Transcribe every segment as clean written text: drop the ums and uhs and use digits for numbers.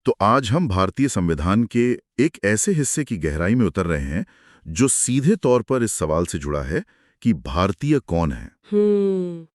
तो आज हम भारतीय संविधान के एक ऐसे हिस्से की गहराई में उतर रहे हैं जो सीधे तौर पर इस सवाल से जुड़ा है कि भारतीय कौन है।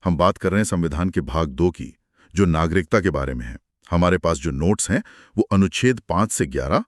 हम बात कर रहे हैं संविधान के भाग 2 की, जो नागरिकता के बारे में है। हमारे पास जो नोट्स हैं वो अनुच्छेद 5 से 11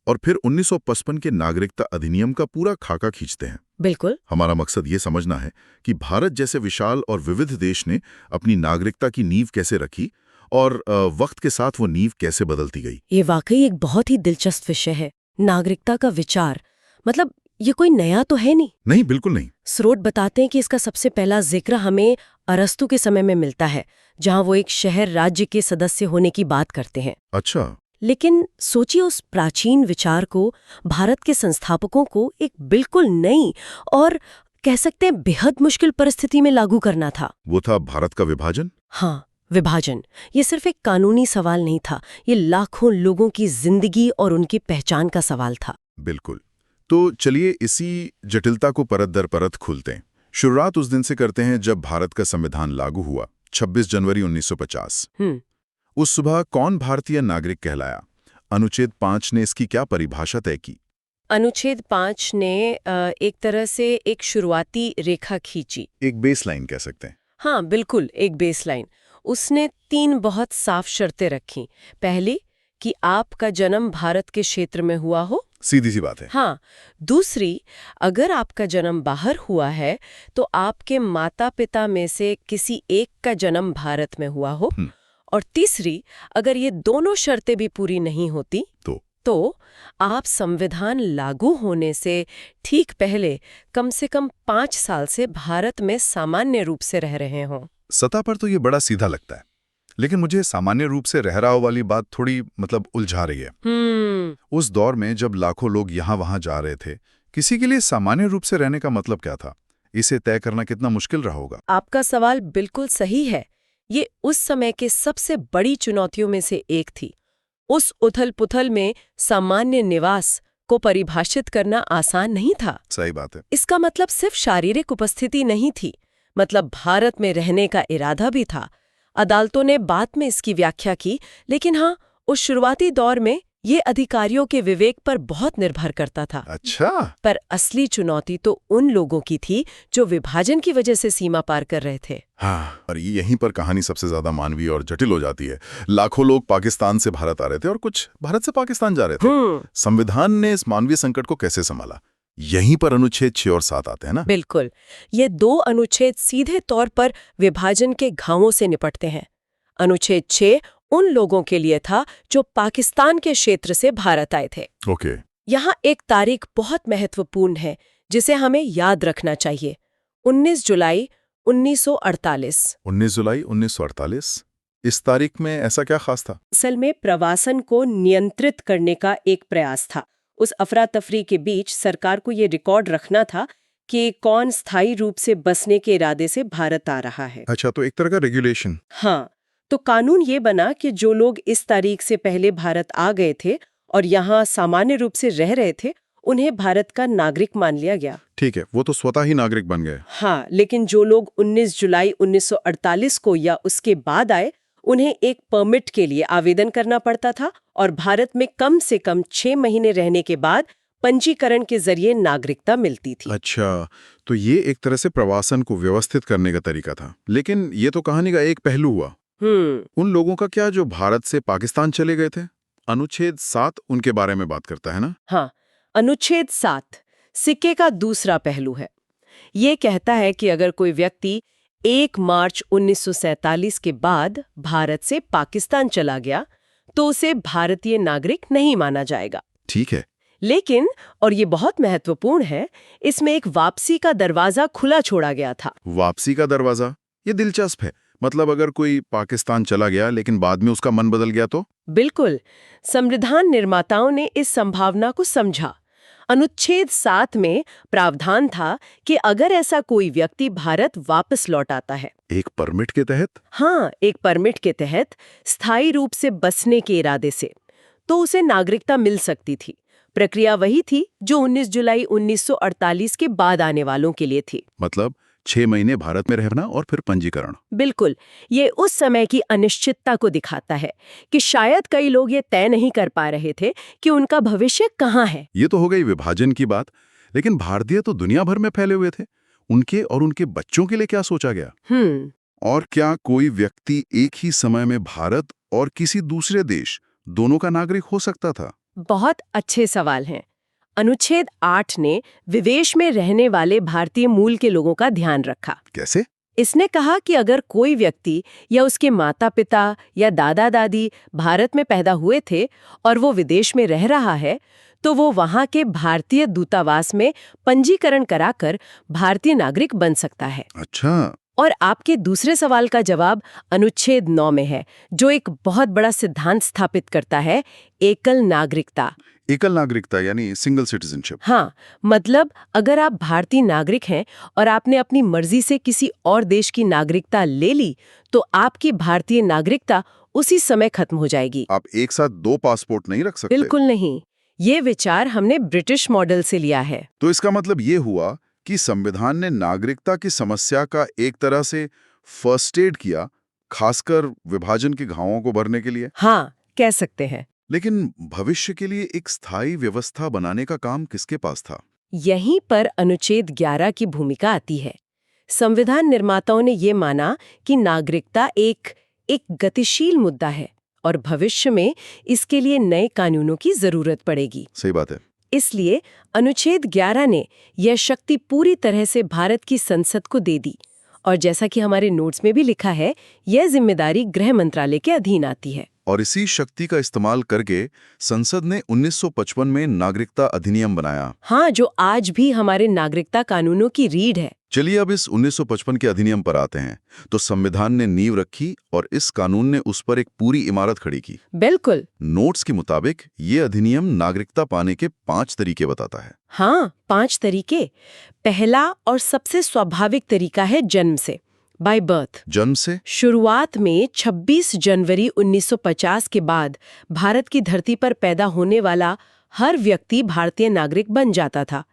और फिर 1955 के नागरिकता अधिनियम का पूरा खाका खींचते हैं। बिल्कुल। हमारा मकसद ये समझना है कि भारत जैसे विशाल और विविध देश ने अपनी नागरिकता की नींव कैसे रखी और वक्त के साथ वो नींव कैसे बदलती गई। ये वाकई एक बहुत ही दिलचस्प विषय है। नागरिकता का विचार, मतलब ये कोई नया तो है नहीं। नहीं, बिल्कुल नहीं। स्रोत बताते हैं कि इसका सबसे पहला जिक्र हमें अरस्तु के समय में मिलता है, जहां वो एक शहर राज्य के सदस्य होने की बात करते हैं। अच्छा। लेकिन सोचिए, उस प्राचीन विचार को भारत के संस्थापकों को एक बिल्कुल नई और कह सकते हैं बेहद मुश्किल परिस्थिति में लागू करना था। वो था भारत का विभाजन। हाँ, विभाजन। ये सिर्फ एक कानूनी सवाल नहीं था, ये लाखों लोगों की जिंदगी और उनकी पहचान का सवाल था। बिल्कुल। तो चलिए इसी जटिलता को परत दर परत खोलते हैं। शुरुआत उस दिन से करते हैं जब भारत का संविधान लागू हुआ, 26 जनवरी 1950। उस सुबह कौन भारतीय नागरिक कहलाया? अनुच्छेद 5 ने इसकी क्या परिभाषा तय की? अनुच्छेद 5 ने एक तरह से एक शुरुआती रेखा खींची। एक बेसलाइन कह सकते हैं। हाँ, बिल्कुल, एक बेसलाइन। उसने 3 बहुत साफ शर्तें रखी। पहली, कि आपका जन्म भारत के क्षेत्र में हुआ हो। सीधी सी बात है। हाँ। दूसरी, अगर आपका जन्म बाहर हुआ है तो आपके माता पिता में से किसी एक का जन्म भारत में हुआ हो। और तीसरी, अगर ये दोनों शर्तें भी पूरी नहीं होती तो आप संविधान लागू होने से ठीक पहले कम से कम 5 साल से भारत में सामान्य रूप से रह रहे हों। सतह पर तो ये बड़ा सीधा लगता है, लेकिन मुझे सामान्य रूप से रह रहा हो वाली बात थोड़ी उलझा रही है। उस दौर में जब लाखों लोग यहाँ वहां जा रहे थे, किसी के लिए सामान्य रूप से रहने का मतलब क्या था? इसे तय करना कितना मुश्किल रहा होगा? आपका सवाल बिल्कुल सही है। ये उस समय के सबसे बड़ी चुनौतियों में से एक थी। उस उथल-पुथल में सामान्य निवास को परिभाषित करना आसान नहीं था। सही बात है। इसका मतलब सिर्फ शारीरिक उपस्थिति नहीं थी, मतलब भारत में रहने का इरादा भी था। अदालतों ने बाद में इसकी व्याख्या की, लेकिन हाँ, उस शुरुआती दौर में ये अधिकारियों के विवेक पर बहुत निर्भर करता था। अच्छा। पर असली चुनौती तो उन लोगों की थी जो विभाजन की वजह से सीमा पार कर रहे थे। हाँ, और यहीं पर कहानी सबसे ज्यादा मानवीय और जटिल हो जाती है। लाखों लोग पाकिस्तान से भारत आ रहे थे और कुछ भारत से पाकिस्तान जा रहे थे। संविधान ने इस मानवीय संकट को कैसे संभाला? यहीं पर अनुच्छेद 6 और 7 आते हैं ना? बिल्कुल। ये 2 अनुच्छेद सीधे तौर पर विभाजन के घावों से निपटते हैं। अनुच्छेद 6 उन लोगों के लिए था जो पाकिस्तान के क्षेत्र से भारत आए थे। ओके। यहाँ एक तारीख बहुत महत्वपूर्ण है जिसे हमें याद रखना चाहिए। 19 जुलाई 1948। 19 जुलाई 1948। इस तारीख में ऐसा क्या खास था? असल में प्रवासन को नियंत्रित करने का एक प्रयास था। उस अफरा तफरी के बीच सरकार को ये रिकॉर्ड रखना था कि कौन स्थायी रूप से बसने के इरादे से भारत आ रहा है। अच्छा, तो एक तरह का रेगुलेशन। हाँ, तो कानून ये बना कि जो लोग इस तारीख से पहले भारत आ गए थे और यहाँ सामान्य रूप से रह रहे थे, उन्हें भारत का नागरिक मान लिया गया। ठीक है, वो तो स्वतः ही नागरिक बन गए। हाँ, लेकिन जो लोग 19 जुलाई 1948 को या उसके बाद आए, उन्हें एक परमिट के लिए आवेदन करना पड़ता था और भारत में कम से कम 6 महीने रहने के बाद पंजीकरण के जरिए नागरिकता मिलती थी। अच्छा, तो ये एक तरह से प्रवासन को व्यवस्थित करने का तरीका था। लेकिन ये तो कहानी का एक पहलू हुआ। उन लोगों का क्या जो भारत से पाकिस्तान चले गए थे? अनुच्छेद 7 उनके बारे में बात करता है ना? हाँ, अनुच्छेद 7 सिक्के का दूसरा पहलू है। ये कहता है कि अगर कोई व्यक्ति 1 मार्च 1947 के बाद भारत से पाकिस्तान चला गया तो उसे भारतीय नागरिक नहीं माना जाएगा। ठीक है। लेकिन, और ये बहुत महत्वपूर्ण है, इसमें एक वापसी का दरवाजा खुला छोड़ा गया था। वापसी का दरवाजा? ये दिलचस्प है। मतलब अगर कोई पाकिस्तान चला गया लेकिन बाद में उसका मन बदल गया तो? बिल्कुल। संविधान निर्माताओं ने इस संभावना को समझा। अनुच्छेद 7 में प्रावधान था कि अगर ऐसा कोई व्यक्ति भारत वापस लौट आता है, एक परमिट के तहत? हाँ, एक परमिट के तहत, स्थायी रूप से बसने के इरादे से, तो उसे नागरिकता मिल सकती थी। प्रक्रिया वही थी जो 19 जुलाई 1948 के बाद आने वालों के लिए थी। मतलब 6 महीने भारत में रहना और फिर पंजीकरण। बिल्कुल, ये उस समय की अनिश्चितता को दिखाता है कि शायद कई लोग ये तय नहीं कर पा रहे थे कि उनका भविष्य कहाँ है। ये तो हो गई विभाजन की बात, लेकिन भारतीय तो दुनिया भर में फैले हुए थे। उनके और उनके बच्चों के लिए क्या सोचा गया? और क्या कोई व्यक्ति एक ही समय में भारत और किसी दूसरे देश दोनों का नागरिक हो सकता था? बहुत अच्छे सवाल हैं। अनुच्छेद 8 ने विदेश में रहने वाले भारतीय मूल के लोगों का ध्यान रखा। कैसे? इसने कहा कि अगर कोई व्यक्ति या उसके माता-पिता या दादा-दादी भारत में पैदा हुए थे और वो विदेश में रह रहा है, तो वो वहाँ के भारतीय दूतावास में पंजीकरण कराकर भारतीय नागरिक बन सकता है। अच्छा। और आपके दूसरे सवाल का जवाब अनुच्छेद 9 में है, जो एक बहुत बड़ा सिद्धांत स्थापित करता है, एकल नागरिकता। एकल नागरिकता यानी सिंगल सिटीजनशिप। हाँ, मतलब अगर आप भारतीय नागरिक हैं और आपने अपनी मर्जी से किसी और देश की नागरिकता ले ली, तो आपकी भारतीय नागरिकता उसी समय खत्म हो जाएगी। आप एक साथ 2 पासपोर्ट नहीं रख सकते। बिल्कुल नहीं। ये विचार हमने ब्रिटिश मॉडल से लिया है। तो इसका मतलब ये हुआ कि संविधान ने नागरिकता की समस्या का एक तरह से फर्स्ट एड किया, खासकर विभाजन के घावों को भरने के लिए। हाँ, कह सकते हैं। लेकिन भविष्य के लिए एक स्थायी व्यवस्था बनाने का काम किसके पास था? यहीं पर अनुच्छेद 11 की भूमिका आती है। संविधान निर्माताओं ने ये माना कि नागरिकता एक गतिशील मुद्दा है और भविष्य में इसके लिए नए कानूनों की जरूरत पड़ेगी। सही बात है। इसलिए अनुच्छेद 11 ने यह शक्ति पूरी तरह से भारत की संसद को दे दी और जैसा कि हमारे नोट्स में भी लिखा है, यह जिम्मेदारी गृह मंत्रालय के अधीन आती है। और इसी शक्ति का इस्तेमाल करके संसद ने 1955 में नागरिकता अधिनियम बनाया। हाँ, जो आज भी हमारे नागरिकता कानूनों की रीढ़ है। चलिए अब इस 1955 के अधिनियम पर आते हैं। तो संविधान ने नींव रखी और इस कानून ने उस पर एक पूरी इमारत खड़ी की। बिल्कुल। नोट्स के मुताबिक ये अधिनियम नागरिकता पाने के 5 तरीके बताता है। हाँ, 5 तरीके। पहला और सबसे स्वाभाविक तरीका है जन्म से, बाय बर्थ। जन्म से? शुरुआत में 26 जनवरी 1950 के बाद भारत की धरती पर पैदा होने वाला हर व्यक्ति भारतीय नागरिक बन जाता था।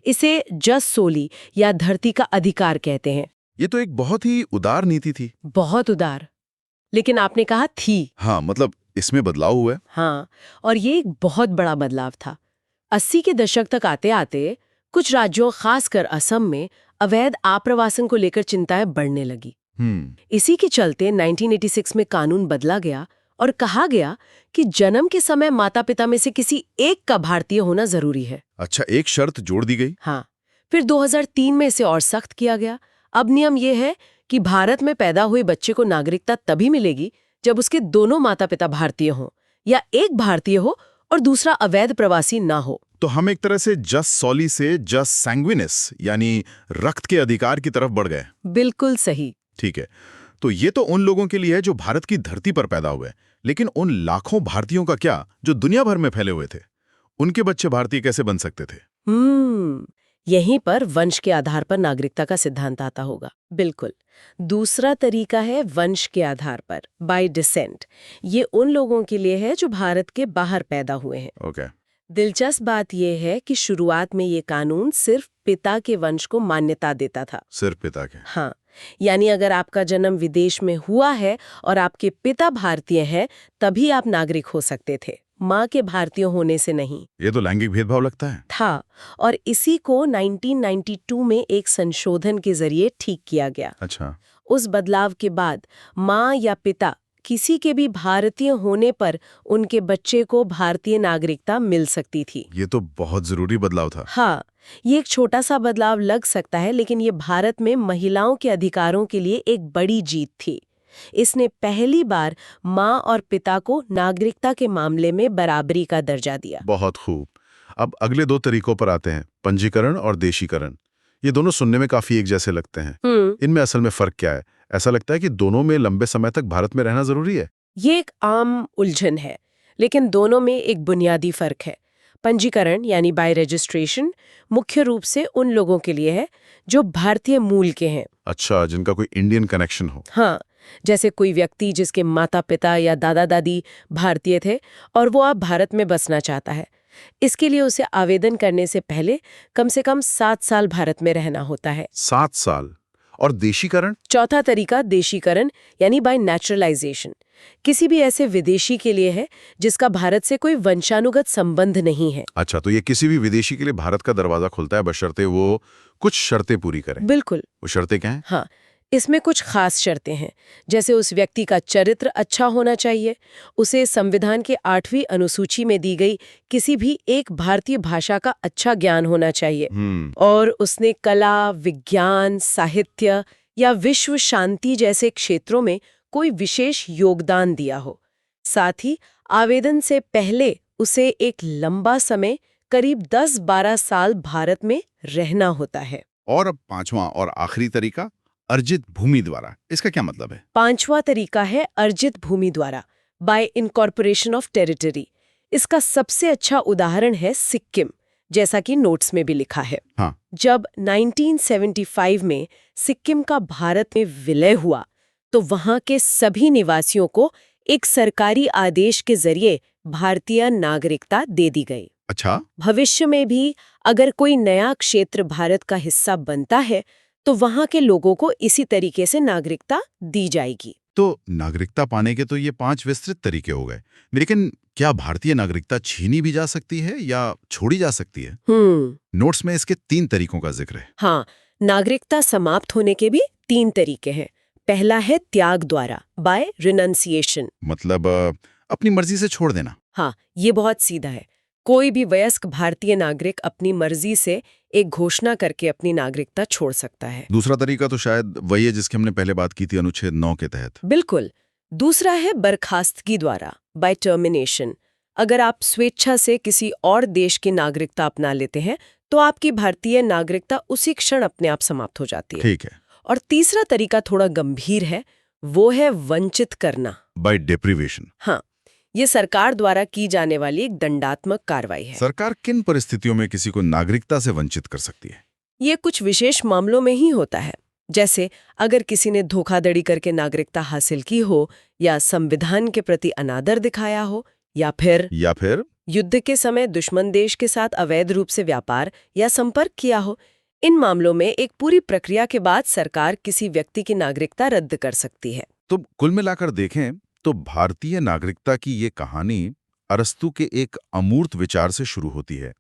इसे जस सोली या धरती का अधिकार कहते हैं। ये तो एक बहुत ही उदार नीति थी। बहुत उदार। लेकिन आपने कहा थी। हाँ, मतलब इसमें बदलाव हुआ है। हाँ, और ये एक बहुत बड़ा बदलाव था। 80 के दशक तक आते आते कुछ राज्यों, खासकर असम में अवैध आप्रवासन को लेकर चिंताएं बढ़ने लगी। इसी के चलते 1986 में कानून बदला गया और कहा गया कि जन्म के समय माता-पिता में से किसी एक का भारतीय होना जरूरी है। अच्छा, एक शर्त जोड़ दी गई। हाँ, फिर 2003 में इसे और सख्त किया गया। अब नियम यह है कि भारत में पैदा हुए बच्चे को नागरिकता तभी मिलेगी जब उसके दोनों माता-पिता भारतीय हों या एक भारतीय हो और दूसरा अवैध प्रवासी ना हो। तो हम एक तरह से जस सॉली से जस सैंग्विनिस यानी रक्त के अधिकार की तरफ बढ़ गए। बिल्कुल सही। ठीक है, तो ये तो उन लोगों के लिए है जो भारत की धरती पर पैदा हुए, लेकिन उन लाखों भारतीयों का क्या जो दुनिया भर में फैले हुए थे? उनके बच्चे भारतीय कैसे बन सकते थे? यहीं पर वंश के आधार पर नागरिकता का सिद्धांत आता होगा। बिल्कुल। दूसरा तरीका है वंश के आधार पर, बाय डिसेंट। ये उन लोगों के लिए है जो भारत के बाहर पैदा हुए हैं। ओके। दिलचस्प बात यह है कि शुरुआत में ये कानून सिर्फ पिता के वंश को मान्यता देता था। सिर्फ पिता के? हाँ, यानी अगर आपका जन्म विदेश में हुआ है और आपके पिता भारतीय हैं, तभी आप नागरिक हो सकते थे, माँ के भारतीय होने से नहीं। ये तो लैंगिक भेदभाव लगता है। था, और इसी को 1992 में एक संशोधन के जरिए ठीक किया गया। अच्छा। उस बदलाव के बाद माँ या पिता किसी के भी भारतीय होने पर उनके बच्चे को भारतीय नागरिकता मिल सकती थी। ये तो बहुत जरूरी बदलाव था। हाँ, ये एक छोटा सा बदलाव लग सकता है, लेकिन ये भारत में महिलाओं के अधिकारों के लिए एक बड़ी जीत थी। इसने पहली बार माँ और पिता को नागरिकता के मामले में बराबरी का दर्जा दिया। बहुत खूब। अब अगले 2 तरीकों पर आते हैं, पंजीकरण और देशीकरण। ये दोनों सुनने में काफी एक जैसे लगते हैं। इनमें असल में फर्क क्या है? ऐसा लगता है कि दोनों में लंबे समय तक भारत में रहना जरूरी है। ये एक आम उलझन है, लेकिन दोनों में एक बुनियादी फर्क है। पंजीकरण यानी बाय रजिस्ट्रेशन मुख्य रूप से उन लोगों के लिए है जो भारतीय मूल के हैं। अच्छा, जिनका कोई इंडियन कनेक्शन हो। हाँ, जैसे कोई व्यक्ति जिसके माता पिता या दादा दादी भारतीय थे और वो अब भारत में बसना चाहता है। इसके लिए उसे आवेदन करने से पहले कम से कम 7 साल भारत में रहना होता है। 7 साल? और देशीकरण? चौथा तरीका देशीकरण यानी बाय नेचुरलाइजेशन। किसी भी ऐसे विदेशी के लिए है जिसका भारत से कोई वंशानुगत संबंध नहीं है। अच्छा, तो ये किसी भी विदेशी के लिए भारत का दरवाजा खुलता है बशर्ते वो कुछ शर्तें पूरी करें। बिल्कुल। वो शर्तें क्या हैं? हाँ, इसमें कुछ खास शर्तें हैं, जैसे उस व्यक्ति का चरित्र अच्छा होना चाहिए, उसे संविधान के 8वीं अनुसूची में दी गई किसी भी एक भारतीय भाषा का अच्छा ज्ञान होना चाहिए, और उसने कला, विज्ञान, साहित्य या विश्व शांति जैसे क्षेत्रों में कोई विशेष योगदान दिया हो। साथ ही आवेदन से पहले उसे एक लंबा समय, करीब 10-12 साल भारत में रहना होता है। और अब पांचवा और आखिरी तरीका, अर्जित भूमि द्वारा। इसका क्या मतलब है? पांचवा तरीका है अर्जित भूमि द्वारा, बाय इनकॉर्पोरेशन ऑफ टेरिटरी। इसका सबसे अच्छा उदाहरण है सिक्किम, जैसा कि नोट्स में भी लिखा है। हाँ। जब 1975 में सिक्किम का भारत में विलय हुआ तो वहां के सभी निवासियों को एक सरकारी आदेश के जरिए भारतीय नागरिकता दे दी गई। अच्छा। भविष्य में भी अगर कोई नया क्षेत्र भारत का हिस्सा बनता है तो वहां के लोगों को इसी तरीके से नागरिकता दी जाएगी। तो नागरिकता पाने के तो ये 5 विस्तृत तरीके हो गए, लेकिन क्या भारतीय नागरिकता छीनी भी जा सकती है या छोड़ी जा सकती है? नोट्स में इसके 3 तरीकों का जिक्र है। हाँ, नागरिकता समाप्त होने के भी 3 तरीके हैं। पहला है त्याग द्वारा, बाय रिनंसिएशन। मतलब अपनी मर्जी से छोड़ देना। हाँ, ये बहुत सीधा है। कोई भी वयस्क भारतीय नागरिक अपनी मर्जी से एक घोषणा करके अपनी नागरिकता छोड़ सकता है। दूसरा तरीका तो शायद वही है जिसकी हमने पहले बात की थी, अनुच्छेद 9 के तहत। बिल्कुल। दूसरा है बर्खास्तगी द्वारा, बाय टर्मिनेशन। अगर आप स्वेच्छा से किसी और देश की नागरिकता अपना लेते हैं तो आपकी भारतीय नागरिकता उसी क्षण अपने आप समाप्त हो जाती है। ठीक है। और तीसरा तरीका थोड़ा गंभीर है, वो है वंचित करना, बाय डेप्रिवेशन। हाँ, ये सरकार द्वारा की जाने वाली एक दंडात्मक कार्रवाई है। सरकार किन परिस्थितियों में किसी को नागरिकता से वंचित कर सकती है? ये कुछ विशेष मामलों में ही होता है, जैसे अगर किसी ने धोखाधड़ी करके नागरिकता हासिल की हो, या संविधान के प्रति अनादर दिखाया हो, या फिर युद्ध के समय दुश्मन देश के साथ अवैध रूप से व्यापार या संपर्क किया हो। इन मामलों में एक पूरी प्रक्रिया के बाद सरकार किसी व्यक्ति की नागरिकता रद्द कर सकती है। तो कुल मिलाकर देखें तो भारतीय नागरिकता की ये कहानी अरस्तु के एक अमूर्त विचार से शुरू होती है,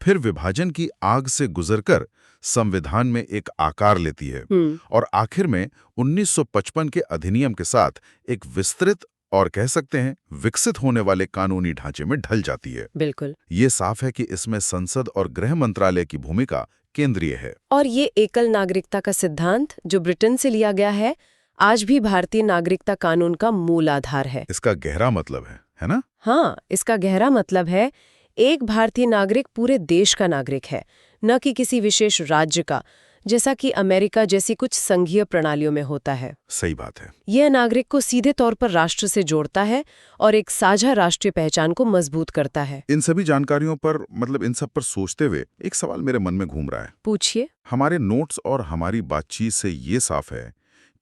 फिर विभाजन की आग से गुजरकर संविधान में एक आकार लेती है, और आखिर में 1955 के अधिनियम के साथ एक विस्तृत और कह सकते हैं विकसित होने वाले कानूनी ढांचे में ढल जाती है। बिल्कुल। ये साफ है कि इसमें संसद और गृह मंत्रालय की भूमिका केंद्रीय है। और ये एकल नागरिकता का सिद्धांत जो ब्रिटेन से लिया गया है, आज भी भारतीय नागरिकता कानून का मूल आधार है। इसका गहरा मतलब है ना? हाँ, इसका गहरा मतलब है एक भारतीय नागरिक पूरे देश का नागरिक है, न कि किसी विशेष राज्य का, जैसा कि अमेरिका जैसी कुछ संघीय प्रणालियों में होता है। सही बात है। यह नागरिक को सीधे तौर पर राष्ट्र से जोड़ता है और एक साझा राष्ट्रीय पहचान को मजबूत करता है। इन सभी जानकारियों पर, मतलब इन सब पर सोचते हुए एक सवाल मेरे मन में घूम रहा है। पूछिए। हमारे नोट्स और हमारी बातचीत से ये साफ है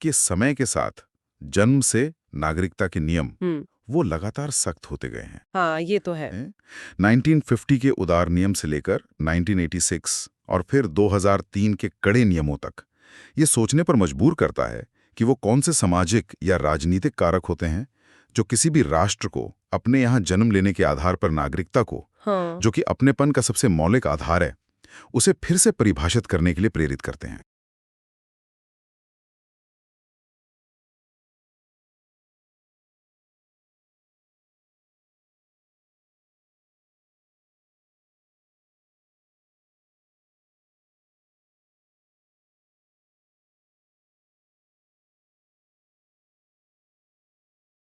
कि समय के साथ जन्म से नागरिकता के नियम वो लगातार सख्त होते गए हैं। हाँ, ये तो है। 1950 के उदार नियम से लेकर 1986 और फिर 2003 के कड़े नियमों तक, ये सोचने पर मजबूर करता है कि वो कौन से सामाजिक या राजनीतिक कारक होते हैं जो किसी भी राष्ट्र को अपने यहाँ जन्म लेने के आधार पर नागरिकता को, जो कि अपनेपन का सबसे मौलिक आधार है, उसे फिर से परिभाषित करने के लिए प्रेरित करते हैं।